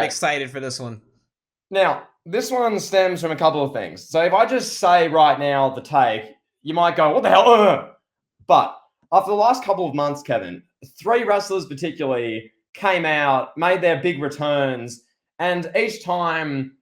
excited for this one. Now, this one stems from a couple of things. So if I just say right now the take, you might go, what the hell? But after the last couple of months, Kevin, 3 wrestlers particularly came out, made their big returns, and each time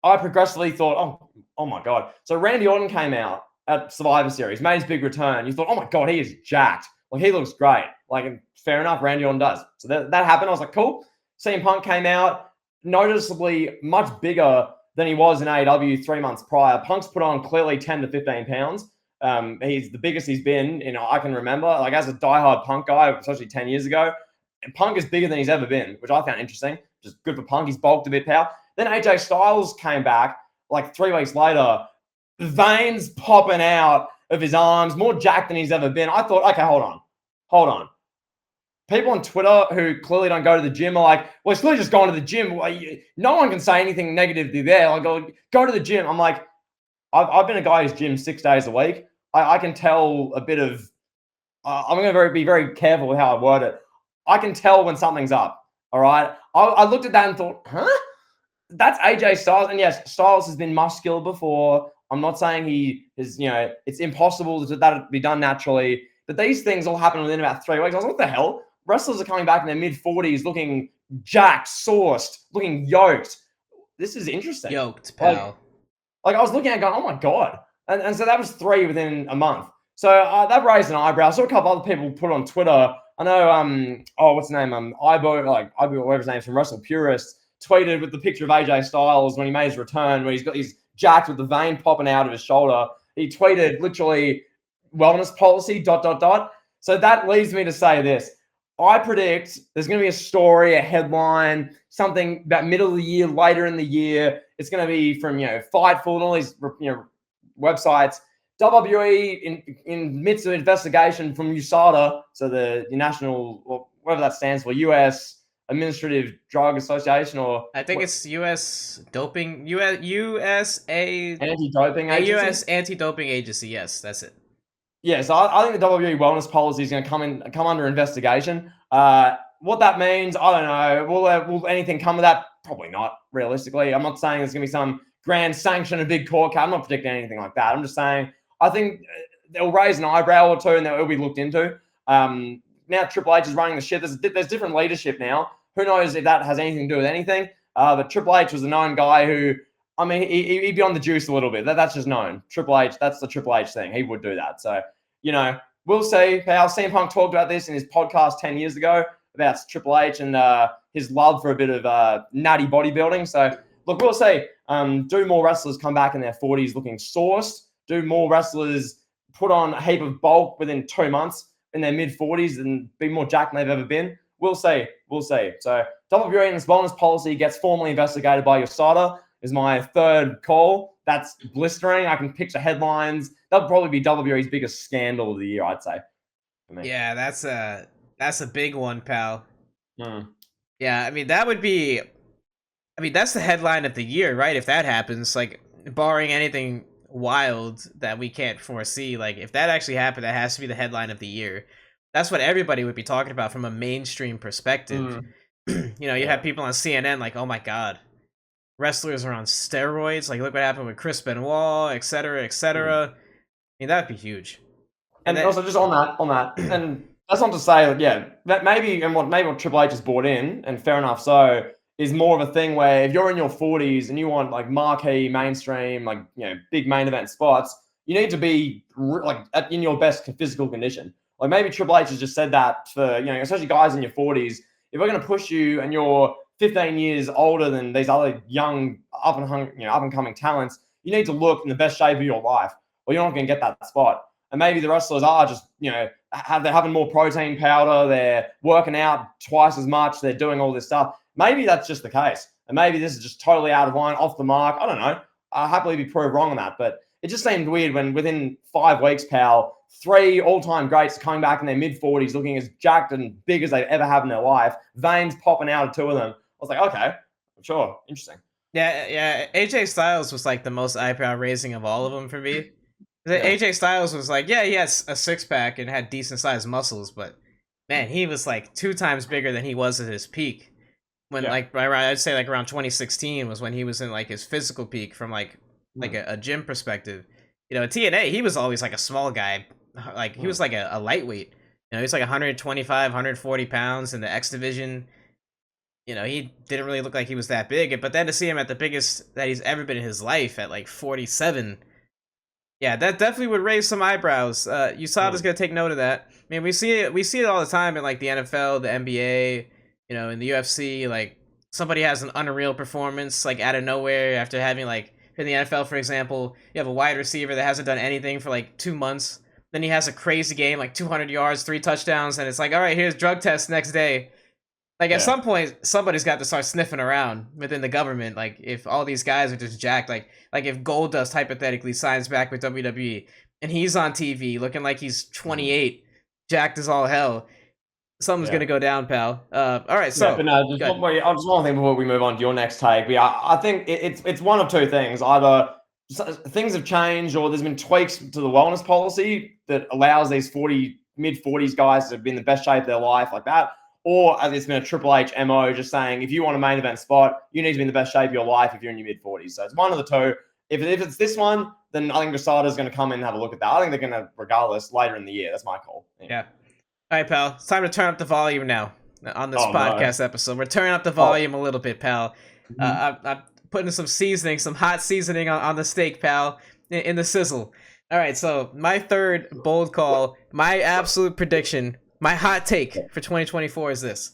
I progressively thought, oh my God. So Randy Orton came out at Survivor Series, made his big return. You thought, oh my God, he is jacked. Like, he looks great. Like, fair enough, Randy Orton does. So that happened. I was like, cool. CM Punk came out, noticeably much bigger than he was in AEW 3 months prior. Punk's put on clearly 10 to 15 pounds. He's the biggest he's been, I can remember. Like, as a diehard Punk guy, especially 10 years ago, and Punk is bigger than he's ever been, which I found interesting. Just good for Punk. He's bulked a bit, pal. Then AJ Styles came back like 3 weeks later, veins popping out of his arms, more jacked than he's ever been. I thought, okay, hold on. People on Twitter who clearly don't go to the gym are like, well, it's clearly just going to the gym. No one can say anything negatively there. Like, go to the gym. I'm like, I've been a guy who's gym 6 days a week. I can tell a bit of, I'm going to be very careful with how I word it. I can tell when something's up, all right? I looked at that and thought, huh? That's AJ Styles. And yes, Styles has been muscular before. I'm not saying he is, it's impossible that be done naturally. But these things all happen within about 3 weeks. I was like, what the hell? Wrestlers are coming back in their mid-40s looking jacked, sauced, looking yoked. This is interesting. Yoked, pal. Like I was looking at it going, oh my God. And so that was 3 within a month. So that raised an eyebrow. I saw a couple other people put on Twitter. I know, what's his name? Ibo, whatever his name is, from Wrestle Purists, tweeted with the picture of AJ Styles when he made his return, where he's jacked with the vein popping out of his shoulder. He tweeted literally wellness policy, ... So that leads me to say this. I predict there's going to be a story, a headline, something about middle of the year, later in the year. It's going to be from, Fightful and all these, websites. WWE in midst of investigation from USADA, so the national, or whatever that stands for, U.S. Administrative Drug Association, or I think it's U.S. Doping, USA Anti-Doping Agency. U.S. Anti-Doping Agency. Yes, that's it. Yeah, so I think the WWE wellness policy is going to come under investigation. What that means, I don't know. Will anything come of that? Probably not, realistically. I'm not saying there's going to be some grand sanction, a big court case. I'm not predicting anything like that. I'm just saying I think they'll raise an eyebrow or two and they'll be looked into. Now Triple H is running the ship. There's different leadership now. Who knows if that has anything to do with anything? But Triple H was a known guy who, I mean, he'd be on the juice a little bit. That's just known. Triple H, that's the Triple H thing. He would do that. So, we'll see. How CM Punk talked about this in his podcast 10 years ago about Triple H and his love for a bit of natty bodybuilding. So, look, we'll see. Do more wrestlers come back in their 40s looking sourced? Do more wrestlers put on a heap of bulk within 2 months in their mid-40s and be more jacked than they've ever been? We'll see. So, WWE and its wellness policy gets formally investigated by USADA is my third call. That's blistering. I can picture headlines. That'll probably be WWE's biggest scandal of the year, I'd say. Yeah, that's a big one, pal. Hmm. Yeah, I mean that's the headline of the year, right? If that happens, like, barring anything wild that we can't foresee, like, if that actually happened, that has to be the headline of the year. That's what everybody would be talking about from a mainstream perspective. You have people on CNN like, oh my God, wrestlers are on steroids. Like, look what happened with Chris Benoit, et cetera, et cetera. I mean, that would be huge. And also, just on that, and that's not to say that maybe what Triple H has brought in, and fair enough so, is more of a thing where if you're in your 40s and you want like marquee, mainstream, like, big main event spots, you need to be in your best physical condition. Like, maybe Triple H has just said that for, especially guys in your 40s, if we're going to push you and you're 15 years older than these other young up and coming talents, you need to look in the best shape of your life, or you're not going to get that spot. And maybe the wrestlers are just, they're having more protein powder, they're working out twice as much, they're doing all this stuff. Maybe that's just the case. And maybe this is just totally out of line, off the mark. I don't know. I'll happily be proved wrong on that. But it just seemed weird when within 5 weeks, pal, 3 all-time greats coming back in their mid-40s looking as jacked and big as they ever have in their life, veins popping out of 2 of them. I was like, okay, sure, interesting. Yeah. AJ Styles was like the most eyebrow raising of all of them for me. AJ Styles was like, yeah, he has a 6-pack and had decent sized muscles, but man, he was like 2 times bigger than he was at his peak. when Yeah. like I'd say like around 2016 was when he was in like his physical peak from like Mm, a gym perspective. You know, at TNA he was always like a small guy, like he mm. was like a lightweight. You know, he's like 125, 140 pounds in the X division. You know, he didn't really look like he was that big. But then to see him at the biggest that he's ever been in his life at like 47, yeah, that definitely would raise some eyebrows. USADA's Mm. gonna take note of that. I mean, we see it all the time in like the NFL, the NBA, you know, in the UFC. Like somebody has an unreal performance like out of nowhere after having like in the NFL, for example, you have a wide receiver that hasn't done anything for like 2 months. Then he has a crazy game, like 200 yards, 3 touchdowns, and it's like, all right, here's drug test next day. Like at Yeah. some point, somebody's got to start sniffing around within the government. Like if all these guys are just jacked, like if Goldust hypothetically signs back with WWE and he's on TV looking like he's Mm. 28, jacked as all hell, something's Yeah. gonna go down, pal. All right, Yeah, so but no, just good. I just want to think before we move on to your next take. But yeah, I think it's one of two things. Either things have changed, or there's been tweaks to the wellness policy that allows these mid 40s guys to be in the best shape of their life, like that. Or as it's been a Triple H MO, just saying if you want a main event spot, you need to be in the best shape of your life if you're in your mid 40s. So it's one of the two. If it's this one, then I think Masada's going to come in and have a look at that. I think they're going to, regardless, later in the year. That's my call. Yeah. All right, pal. It's time to turn up the volume now on this Oh no. podcast episode. We're turning up the Oh. volume a little bit, pal. Mhm. I'm putting some seasoning, some hot seasoning on the steak, pal, in the sizzle. All right, so my third bold call, my absolute prediction, my hot take for 2024 is this.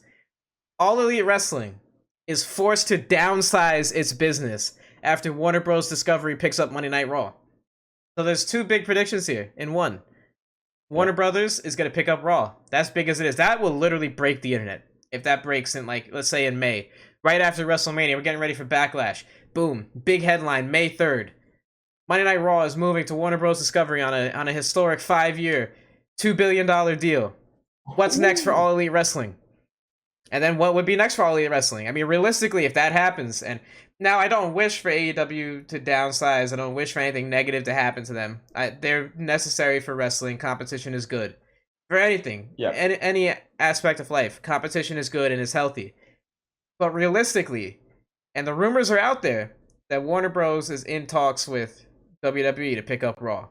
All Elite Wrestling is forced to downsize its business after Warner Bros. Discovery picks up Monday Night Raw. So there's two big predictions here in one. Warner Brothers is going to pick up Raw. That's big as it is. That will literally break the internet. If that breaks in, like, let's say in May, right after WrestleMania, we're getting ready for Backlash. Boom, big headline, May 3rd. Monday Night Raw is moving to Warner Bros. Discovery on a historic 5-year, $2 billion deal. What's next for All Elite Wrestling? And then what would be next for All Elite Wrestling? I mean, realistically, if that happens, and now I don't wish for AEW to downsize. I don't wish for anything negative to happen to them. They're necessary for wrestling. Competition is good. For anything, Yeah. any aspect of life, competition is good and is healthy. But realistically, and the rumors are out there that Warner Bros. Is in talks with WWE to pick up Raw.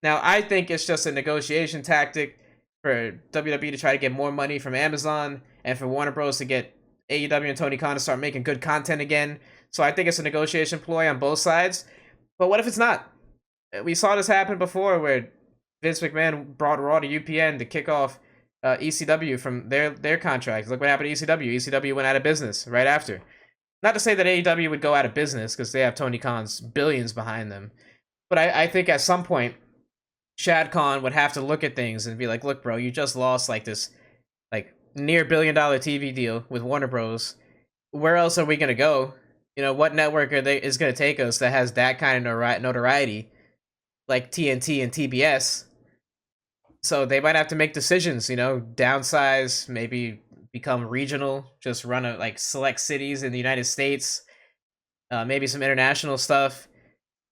Now, I think it's just a negotiation tactic for WWE to try to get more money from Amazon and for Warner Bros. To get AEW and Tony Khan to start making good content again. So I think it's a negotiation ploy on both sides. But what if it's not? We saw this happen before where Vince McMahon brought Raw to UPN to kick off ECW from their contract. Look what happened to ECW. ECW went out of business right after. Not to say that AEW would go out of business because they have Tony Khan's billions behind them. But I think at some point, Shad Khan would have to look at things and be like, look, bro, you just lost like this like near $1 billion TV deal with Warner Bros. Where else are we gonna go? You know, what network is gonna take us that has that kind of notoriety, like TNT and TBS? So they might have to make decisions. You know, downsize, maybe become regional, just run a like select cities in the United States, maybe some international stuff.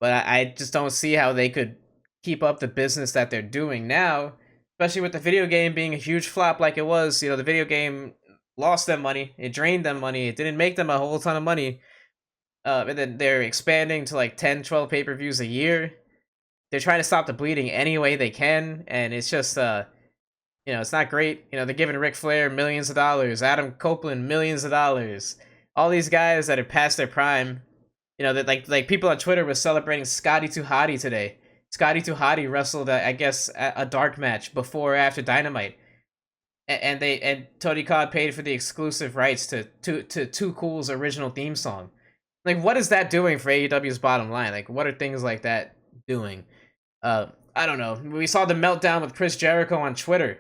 But I just don't see how they could keep up the business that they're doing now, especially with the video game being a huge flop like it was. You know, the video game lost them money, it drained them money, it didn't make them a whole ton of money. And then they're expanding to like 10, 12 pay-per-views a year. They're trying to stop the bleeding any way they can, and it's just you know, it's not great. You know, they're giving Ric Flair millions of dollars, Adam Copeland millions of dollars. All these guys that are past their prime. You know, that like people on Twitter were celebrating Scotty 2 Hotty today. Scotty 2 Hotty wrestled, I guess, a dark match before or after Dynamite, and Tony Khan paid for the exclusive rights to Too Cool's original theme song. Like, what is that doing for AEW's bottom line? Like, what are things like that doing? I don't know. We saw the meltdown with Chris Jericho on Twitter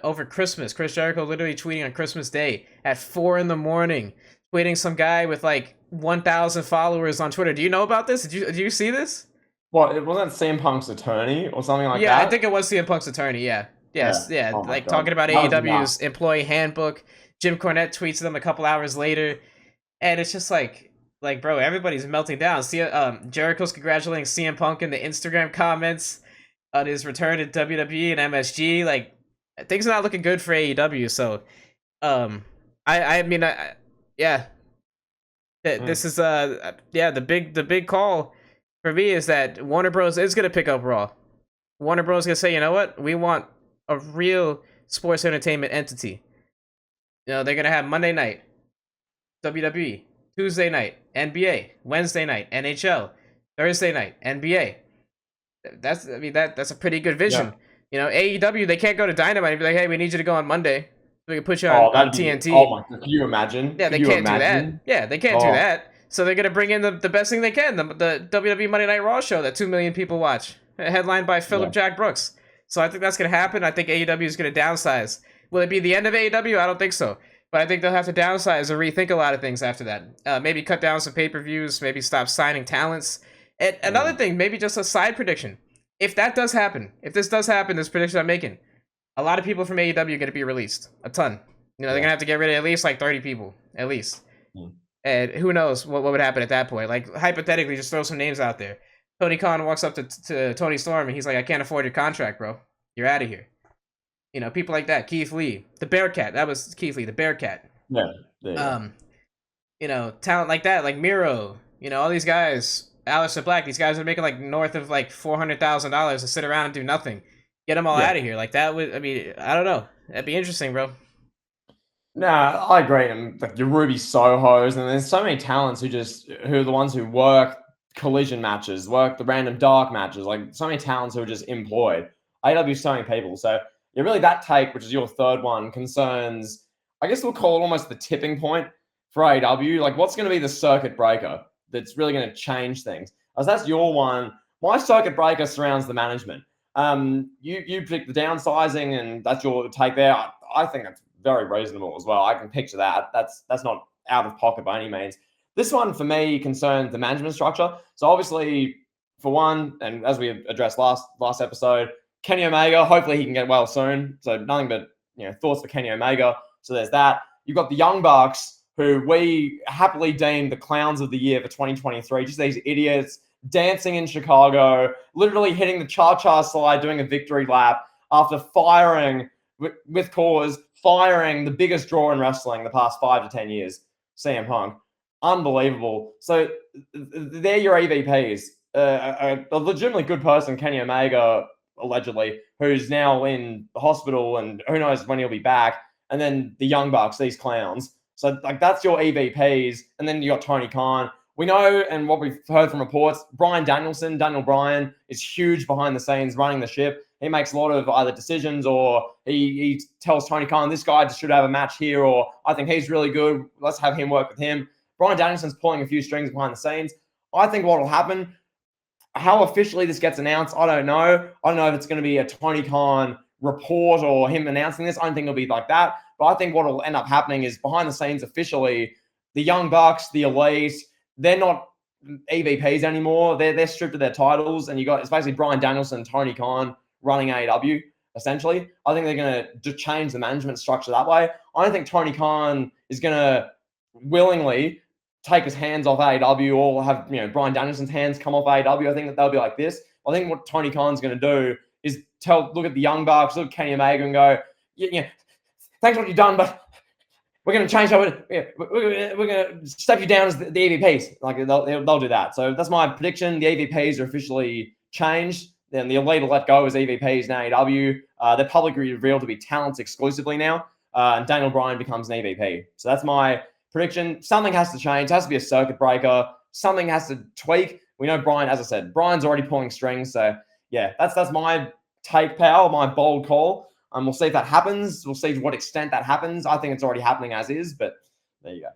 over Christmas. Chris Jericho literally tweeting on Christmas Day at 4 a.m, tweeting some guy with like 1,000 followers on Twitter. Do you know about this? Did you see this? Well, it wasn't CM Punk's attorney or something like Yeah, I that. think it was CM Punk's attorney. Yeah, Yeah. yes, yeah. Oh my Like god. talking about That was AEW's nuts. employee handbook. Jim Cornette tweets them a couple hours later, and it's just like bro, everybody's melting down. See, Jericho's congratulating CM Punk in the Instagram comments on his return to WWE and MSG. Like things are not looking good for AEW. So, I mean, yeah, This is the big call for me is that Warner Bros is gonna pick up Raw. Warner Bros gonna say, you know what, we want a real sports entertainment entity. They're gonna have Monday night WWE, Tuesday night NBA, Wednesday night NHL, Thursday night NBA. That's a pretty good Yeah. vision. AEW, they can't go to Dynamite and be like, hey, we need you to go on Monday so we can put you Oh, on that'd be. Oh TNT. my. Could you imagine? Yeah, Could they you can't do that. imagine? Yeah, they can't do Oh, that. So they're gonna bring in the best thing they can, the WWE Monday Night Raw show that 2 million people watch, headlined by yeah. Philip Jack Brooks. So I think that's gonna happen. I think AEW is gonna downsize. Will it be the end of AEW? I don't think so. But I think they'll have to downsize and rethink a lot of things after that. Maybe cut down some pay-per-views. Maybe stop signing talents. And another Mm, thing, maybe just a side prediction. If that does happen, if this does happen, this prediction I'm making, a lot of people from AEW are going to be released. A ton. They're yeah. going to have to get rid of at least like 30 people. At least. Mm. And who knows what would happen at that point. Like, hypothetically, just throw some names out there. Tony Khan walks up to Tony Storm and he's like, I can't afford your contract, bro. You're out of here. People like that. Keith Lee. The Bearcat. That was Keith Lee, the Bearcat. Yeah. There you go. Talent like that, like Miro, all these guys, Aleister Black, these guys are making like north of like $400,000 to sit around and do nothing. Get them all Yeah. out of here. Like that would, I don't know. That'd be interesting, bro. Nah, I agree. And like your Ruby Sohos, and there's so many talents who are the ones who work collision matches, work the random dark matches. Like so many talents who are just employed. AEW so many people. So yeah, really that take, which is your third one, concerns. I guess we'll call it almost the tipping point for AEW. Like what's going to be the circuit breaker that's really going to change things? As that's your one. My circuit breaker surrounds the management. You pick the downsizing, and that's your take there. I think that's very reasonable as well. I can picture that. That's not out of pocket by any means. This one for me concerns the management structure. So obviously, for one, and as we addressed last episode, Kenny Omega. Hopefully he can get well soon. So nothing but thoughts for Kenny Omega. So there's that. You've got the Young Bucks, who we happily deemed the clowns of the year for 2023. Just these idiots dancing in Chicago, literally hitting the cha-cha slide, doing a victory lap after firing with cause, firing the biggest draw in wrestling the past 5 to 10 years, CM Punk. Unbelievable. So they're your EVPs. A legitimately good person, Kenny Omega, allegedly, who's now in the hospital and who knows when he'll be back. And then the Young Bucks, these clowns. So like that's your EVPs. And then you got Tony Khan. We know, and what we've heard from reports, Daniel Bryan, is huge behind the scenes running the ship. He makes a lot of either decisions, or he tells Tony Khan, this guy should have a match here, or I think he's really good. Let's have him work with him. Bryan Danielson's pulling a few strings behind the scenes. I think what will happen, how officially this gets announced, I don't know. I don't know if it's going to be a Tony Khan report or him announcing this. I don't think it'll be like that. But I think what will end up happening is behind the scenes officially, the Young Bucks, the Elite, they're not EVPs anymore. They're stripped of their titles, and it's basically Bryan Danielson, Tony Khan running AEW, essentially. I think they're going to change the management structure that way. I don't think Tony Khan is going to willingly take his hands off AEW or have Bryan Danielson's hands come off AEW. I think that they'll be like this. I think what Tony Khan's going to do is look at the Young Bucks, look at Kenny Omega and go, thanks for what you've done, but we're going to change over. We're going to step you down as the EVPs. Like they'll do that. So that's my prediction. The EVPs are officially changed. Then the Elite will let go as EVPs in AEW. They're publicly revealed to be talents exclusively now. And Daniel Bryan becomes an EVP. So that's my prediction. Something has to change. It has to be a circuit breaker. Something has to tweak. We know Bryan, as I said, Bryan's already pulling strings. So yeah, that's my take, pal, my bold call. We'll see if that happens. We'll see to what extent that happens. I think it's already happening as is, but there you go.